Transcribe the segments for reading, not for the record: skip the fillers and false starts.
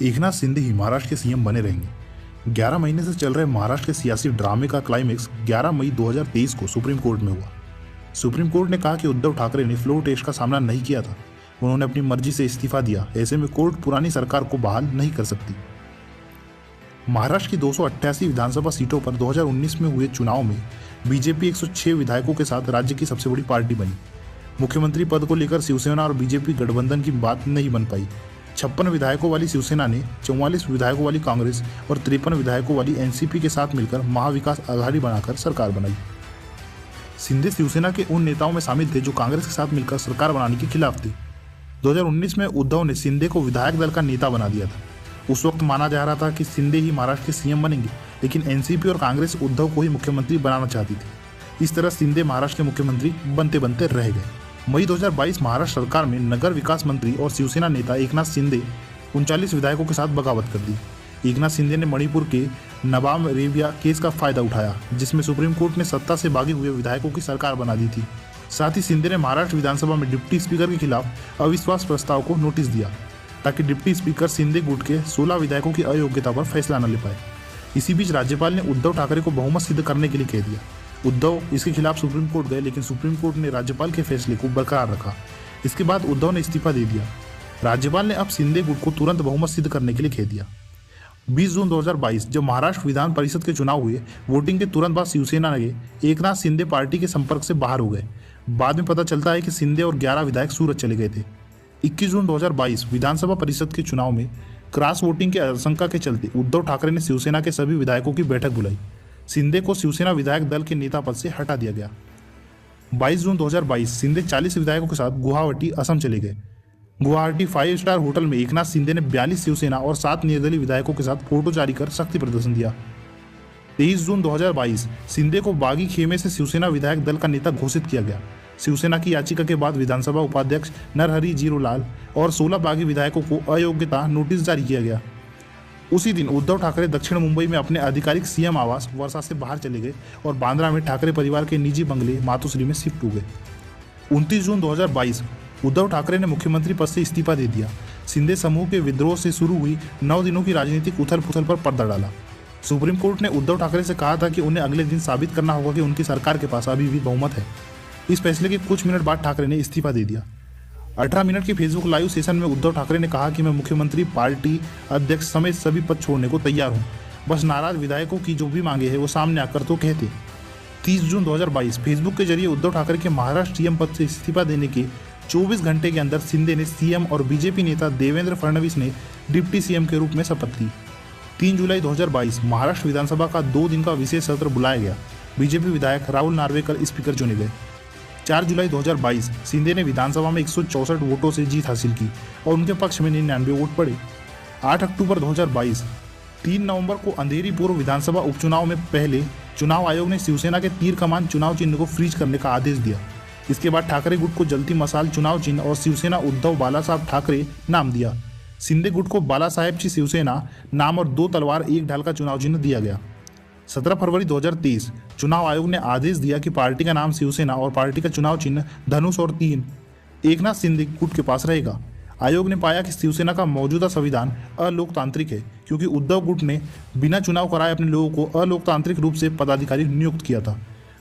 एकनाथ शिंदे ही महाराष्ट्र के सीएम बने रहेंगे। 11 महीने से चल रहे महाराष्ट्र के सियासी ड्रामे का क्लाइमेक्स 11 मई 2023 को सुप्रीम कोर्ट में हुआ। सुप्रीम कोर्ट ने कहा कि उद्धव ठाकरे ने फ्लोर टेस्ट का सामना नहीं किया था, उन्होंने अपनी मर्जी से इस्तीफा दिया। ऐसे में कोर्ट पुरानी सरकार को बहाल नहीं कर सकती। महाराष्ट्र की 288 विधानसभा सीटों पर 2019 में हुए चुनाव में बीजेपी 106 विधायकों के साथ राज्य की सबसे बड़ी पार्टी बनी। मुख्यमंत्री पद को लेकर शिवसेना और बीजेपी गठबंधन की बात नहीं बन पाई। 56 विधायकों वाली शिवसेना ने 44 विधायकों वाली कांग्रेस और 53 विधायकों वाली एनसीपी के साथ मिलकर महाविकास आघाड़ी बनाकर सरकार बनाई। शिंदे शिवसेना के उन नेताओं में शामिल थे जो कांग्रेस के साथ मिलकर सरकार बनाने के खिलाफ थे। 2019 में उद्धव ने शिंदे को विधायक दल का नेता बना दिया था। उस वक्त माना जा रहा था कि शिंदे ही महाराष्ट्र के सीएम बनेंगे, लेकिन एनसीपी और कांग्रेस उद्धव को ही मुख्यमंत्री बनाना चाहती थी। इस तरह शिंदे महाराष्ट्र के मुख्यमंत्री बनते बनते रह गए। मई 2022 महाराष्ट्र सरकार में नगर विकास मंत्री और शिवसेना नेता एकनाथ शिंदे 39 विधायकों के साथ बगावत कर दी। एकनाथ शिंदे ने मणिपुर के नबाम रेबिया केस का फायदा उठाया, जिसमें सुप्रीम कोर्ट ने सत्ता से भागे हुए विधायकों की सरकार बना दी थी। साथ ही शिंदे ने महाराष्ट्र विधानसभा में डिप्टी स्पीकर के खिलाफ अविश्वास प्रस्ताव को नोटिस दिया, ताकि डिप्टी स्पीकर शिंदे गुट के 16 विधायकों की अयोग्यता पर फैसला न ले पाए। इसी बीच राज्यपाल ने उद्धव ठाकरे को बहुमत सिद्ध करने के लिए कह दिया। उद्धव इसके खिलाफ सुप्रीम कोर्ट गए, लेकिन सुप्रीम कोर्ट ने राज्यपाल के फैसले को बरकरार रखा। इसके बाद उद्धव ने इस्तीफा दे दिया। राज्यपाल ने अब शिंदे गुट को तुरंत बहुमत सिद्ध करने के लिए कह दिया। 20 जून 2022 जब महाराष्ट्र विधान परिषद के चुनाव हुए, वोटिंग के तुरंत बाद शिवसेना के एकनाथ शिंदे पार्टी के संपर्क से बाहर हो गए। बाद में पता चलता है कि शिंदे और 11 विधायक सूरत चले गए थे। 21 जून 2022 विधानसभा परिषद के चुनाव में क्रॉस वोटिंग के आशंका के चलते उद्धव ठाकरे ने शिवसेना के सभी विधायकों की बैठक बुलाई। शिंदे को शिवसेना विधायक दल के नेता पद से हटा दिया गया। 22 जून 2022 शिंदे 40 विधायकों के साथ गुवाहाटी असम चले गए। गुवाहाटी 5 स्टार होटल में एकनाथ शिंदे ने 42 शिवसेना और 7 निर्दलीय विधायकों के साथ फोटो जारी कर शक्ति प्रदर्शन दिया। 23 जून 2022 शिंदे को बागी खेमे से शिवसेना विधायक दल का नेता घोषित किया गया। शिवसेना की याचिका के बाद विधानसभा उपाध्यक्ष नरहरि जीरोलाल और 16 बागी विधायकों को अयोग्यता नोटिस जारी किया गया। उसी दिन उद्धव ठाकरे दक्षिण मुंबई में अपने आधिकारिक सीएम आवास वर्षा से बाहर चले गए और बांद्रा में ठाकरे परिवार के निजी बंगले मातोश्री में शिफ्ट हो गए। 29 जून 2022 उद्धव ठाकरे ने मुख्यमंत्री पद से इस्तीफा दे दिया। शिंदे समूह के विद्रोह से शुरू हुई 9 दिनों की राजनीतिक उथल पुथल पर पर्दा डाला। सुप्रीम कोर्ट ने उद्धव ठाकरे से कहा था कि उन्हें अगले दिन साबित करना होगा कि उनकी सरकार के पास अभी भी बहुमत है। इस फैसले के कुछ मिनट बाद ठाकरे ने इस्तीफा दे दिया। 18 मिनट के फेसबुक लाइव सेशन में उद्धव ठाकरे ने कहा कि मैं मुख्यमंत्री, पार्टी अध्यक्ष समेत सभी पद छोड़ने को तैयार हूं, बस नाराज विधायकों की जो भी मांगे हैं वो सामने आकर तो कहते। 30 जून 2022 फेसबुक के जरिए उद्धव ठाकरे के महाराष्ट्र सीएम पद से इस्तीफा देने के 24 घंटे के अंदर शिंदे ने सीएम और बीजेपी नेता देवेंद्र फडणवीस ने डिप्टी सीएम के रूप में शपथ ली। 3 जुलाई 2022 महाराष्ट्र विधानसभा का 2 दिन का विशेष सत्र बुलाया गया। बीजेपी विधायक राहुल नार्वेकर स्पीकर चुने गए। 4 जुलाई 2022 शिंदे ने विधानसभा में 164 वोटों से जीत हासिल की और उनके पक्ष में 99 वोट पड़े। 8 अक्टूबर 2022 3 नवंबर को अंधेरी पूर्व विधानसभा उपचुनाव में पहले चुनाव आयोग ने शिवसेना के तीर कमान चुनाव चिन्ह को फ्रीज करने का आदेश दिया। इसके बाद ठाकरे गुट को जलती मसाल चुनाव चिन्ह और शिवसेना उद्धव बालासाहेब ठाकरे नाम दिया। शिंदे गुट को बालासाहेब की शिवसेना नाम और 2 तलवार 1 ढाल का चुनाव चिन्ह दिया गया। 17 फरवरी 2023 चुनाव आयोग ने आदेश दिया कि पार्टी का नाम शिवसेना और पार्टी का चुनाव चिन्ह धनुष और 3 एकनाथ शिंदे गुट के पास रहेगा। आयोग ने पाया कि शिवसेना का मौजूदा संविधान अलोकतांत्रिक है, क्योंकि उद्धव गुट ने बिना चुनाव कराए अपने लोगों को अलोकतांत्रिक रूप से पदाधिकारी नियुक्त किया था।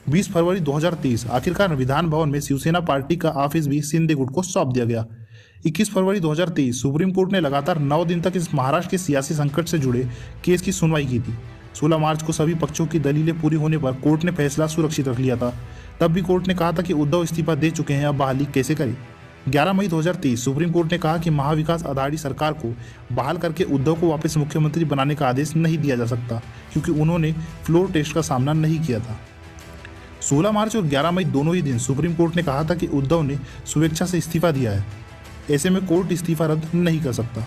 20 फरवरी 2023 आखिरकार विधान भवन में शिवसेना पार्टी का ऑफिस भी शिंदे गुट को सौंप दिया गया। 21 फरवरी 2023 सुप्रीम कोर्ट ने लगातार 9 दिन तक इस महाराष्ट्र के सियासी संकट से जुड़े केस की सुनवाई की थी। 16 मार्च को सभी पक्षों की दलीलें पूरी होने पर कोर्ट ने फैसला सुरक्षित रख लिया था। तब भी कोर्ट ने कहा था कि उद्धव इस्तीफा दे चुके हैं, अब बहाली कैसे करें। 11 मई 2023 सुप्रीम कोर्ट ने कहा कि महाविकास आघाड़ी सरकार को बहाल करके उद्धव को वापस मुख्यमंत्री बनाने का आदेश नहीं दिया जा सकता, क्योंकि उन्होंने फ्लोर टेस्ट का सामना नहीं किया था। 16 मार्च और 11 मई दोनों ही दिन सुप्रीम कोर्ट ने कहा था कि उद्धव ने स्वेच्छा से इस्तीफा दिया है, ऐसे में कोर्ट इस्तीफा रद्द नहीं कर सकता।